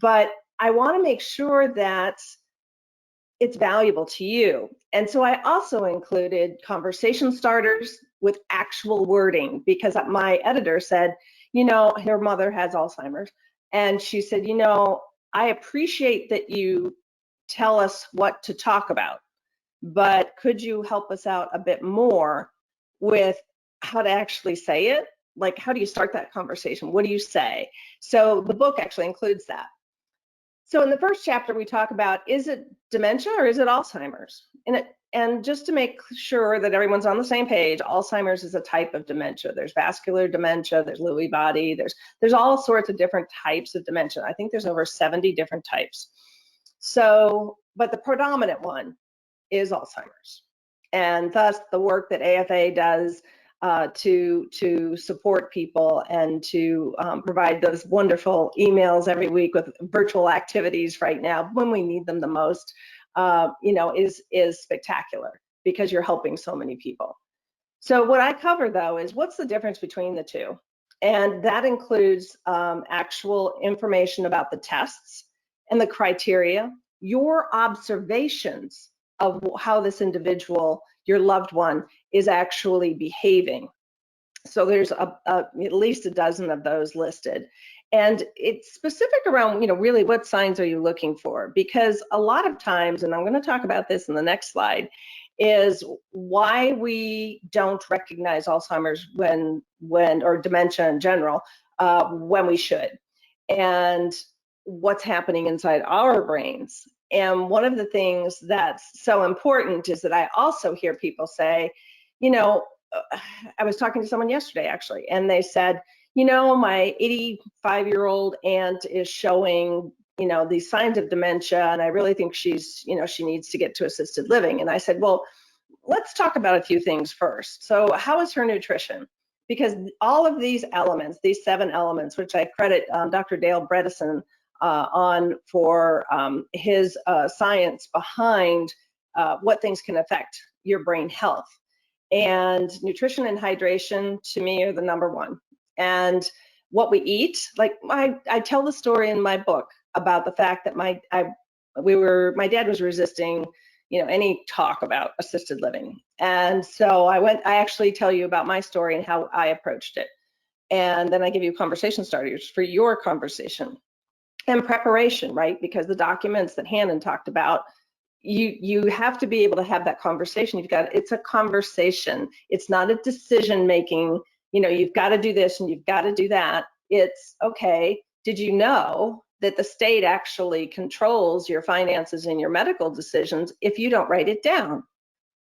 but I want to make sure that it's valuable to you. And so I also included conversation starters with actual wording, because my editor said, her mother has Alzheimer's. And she said, I appreciate that you tell us what to talk about, but could you help us out a bit more with how to actually say it? Like, how do you start that conversation? What do you say? So the book actually includes that. So in the first chapter, we talk about, is it dementia or is it Alzheimer's? And just to make sure that everyone's on the same page, Alzheimer's is a type of dementia. There's vascular dementia, there's Lewy body, there's all sorts of different types of dementia. I think there's over 70 different types. So, but the predominant one is Alzheimer's. And thus the work that AFA does to support people and to provide those wonderful emails every week with virtual activities right now when we need them the most, is spectacular, because you're helping so many people. So what I cover, though, is what's the difference between the two? And that includes actual information about the tests and the criteria, your observations of how this individual, your loved one, is actually behaving. So there's at least a dozen of those listed. And it's specific around, really what signs are you looking for? Because a lot of times, and I'm going to talk about this in the next slide, is why we don't recognize Alzheimer's or dementia in general, when we should, and what's happening inside our brains. And one of the things that's so important is that I also hear people say, I was talking to someone yesterday, actually, and they said, my 85-year-old aunt is showing, these signs of dementia, and I really think she needs to get to assisted living. And I said, well, let's talk about a few things first. So how is her nutrition? Because all of these elements, these 7 elements, which I credit Dr. Dale Bredesen on for his science behind what things can affect your brain health. And nutrition and hydration, to me, are the number one. And what we eat, like I tell the story in my book about the fact that my dad was resisting, any talk about assisted living. And so I actually tell you about my story and how I approached it. And then I give you conversation starters for your conversation and preparation, right? Because the documents that Hannon talked about, you have to be able to have that conversation. It's a conversation. It's not a decision making, you've got to do this and you've got to do that. It's, okay, did you know that the state actually controls your finances and your medical decisions if you don't write it down?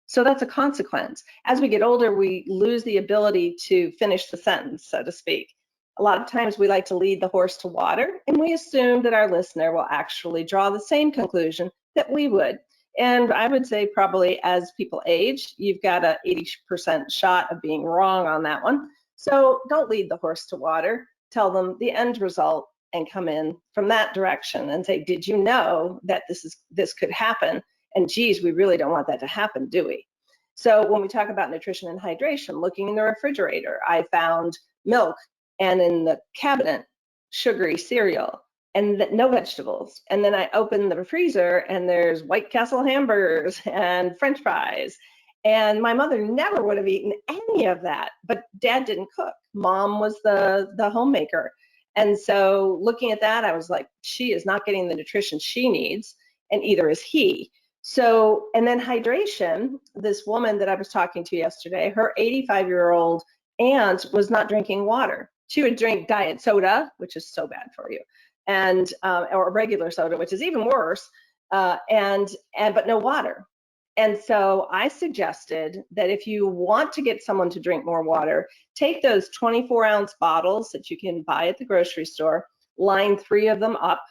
So that's a consequence. As we get older, we lose the ability to finish the sentence, so to speak. A lot of times we like to lead the horse to water, and we assume that our listener will actually draw the same conclusion that we would. And I would say probably as people age, you've got a 80% shot of being wrong on that one. So don't lead the horse to water. Tell them the end result and come in from that direction and say, did you know that this could happen? And geez, we really don't want that to happen, do we? So when we talk about nutrition and hydration, looking in the refrigerator, I found milk, and in the cabinet, sugary cereal, and no vegetables. And then I open the freezer and there's White Castle hamburgers and French fries. And my mother never would have eaten any of that, but Dad didn't cook. Mom was the homemaker. And so looking at that, I was like, she is not getting the nutrition she needs, and either is he. So, and then hydration, this woman that I was talking to yesterday, her 85-year-old aunt was not drinking water. She would drink diet soda, which is so bad for you, and or regular soda, which is even worse, but no water. And so I suggested that if you want to get someone to drink more water, take those 24-ounce bottles that you can buy at the grocery store, line 3 of them up,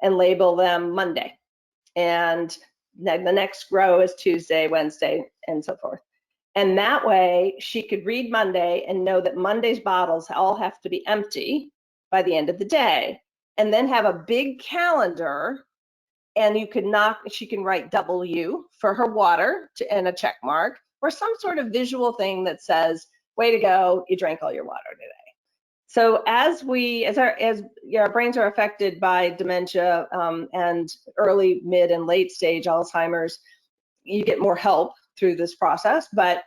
and label them Monday. And the next row is Tuesday, Wednesday, and so forth. And that way she could read Monday and know that Monday's bottles all have to be empty by the end of the day, and then have a big calendar, and she can write W for her water and a check mark, or some sort of visual thing that says, way to go, you drank all your water today. So as our brains are affected by dementia and early, mid, and late stage Alzheimer's, you get more help through this process, but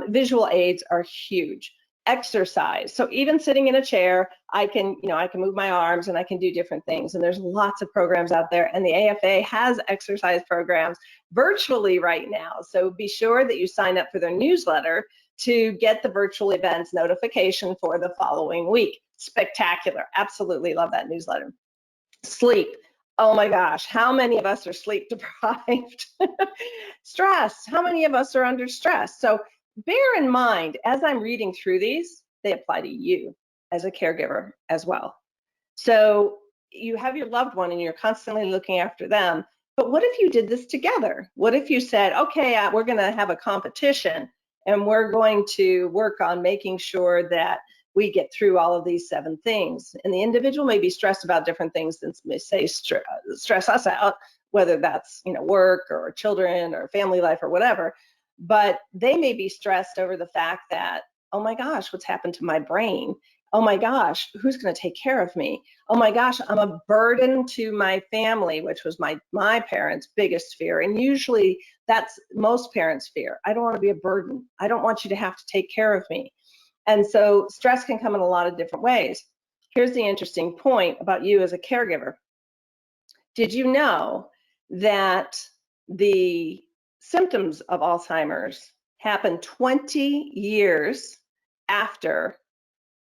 visual aids are huge. Exercise. So even sitting in a chair, I can move my arms and I can do different things. And there's lots of programs out there, and the AFA has exercise programs virtually right now. So be sure that you sign up for their newsletter to get the virtual events notification for the following week. Spectacular. Absolutely love that newsletter. Sleep. Oh my gosh, how many of us are sleep deprived? Stress. How many of us are under stress? So bear in mind, as I'm reading through these, they apply to you as a caregiver as well. So you have your loved one and you're constantly looking after them. But what if you did this together? What if you said, okay, we're going to have a competition and we're going to work on making sure that we get through all of these 7 things. And the individual may be stressed about different things than may say stress us out, whether that's work or children or family life or whatever. But they may be stressed over the fact that, oh my gosh, what's happened to my brain? Oh my gosh, who's going to take care of me? Oh my gosh, I'm a burden to my family, which was my parents' biggest fear. And usually that's most parents' fear. I don't want to be a burden. I don't want you to have to take care of me. And so stress can come in a lot of different ways. Here's the interesting point about you as a caregiver. Did you know that the symptoms of Alzheimer's happen 20 years after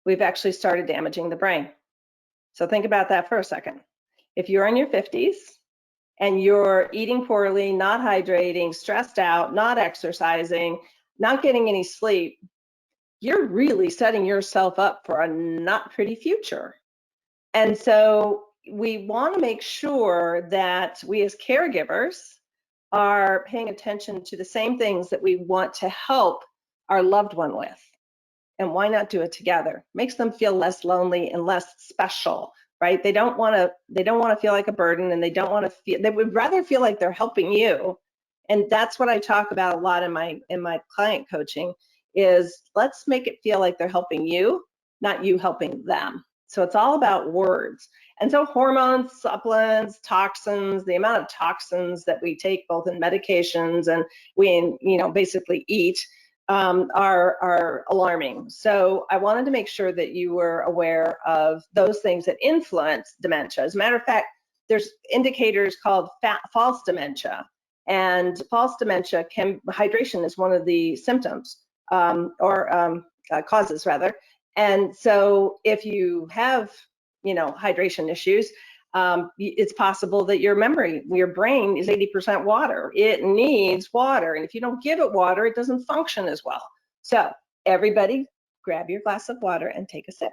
we've actually started damaging the brain? So think about that for a second. If you're in your 50s and you're eating poorly, not hydrating, stressed out, not exercising, not getting any sleep, you're really setting yourself up for a not pretty future. And so we want to make sure that we as caregivers are paying attention to the same things that we want to help our loved one with. And why not do it together? Makes them feel less lonely and less special, right? They don't want to feel like a burden, and they would rather feel like they're helping you. And that's what I talk about a lot in my client coaching is let's make it feel like they're helping you, not you helping them. So it's all about words. And so hormones, supplements, toxins, the amount of toxins that we take both in medications and we basically eat are alarming. So I wanted to make sure that you were aware of those things that influence dementia. As a matter of fact, there's indicators called false dementia. And false dementia hydration is one of the symptoms causes rather. And so if you have, hydration issues, it's possible that your brain is 80% water. It needs water. And if you don't give it water, it doesn't function as well. So everybody grab your glass of water and take a sip.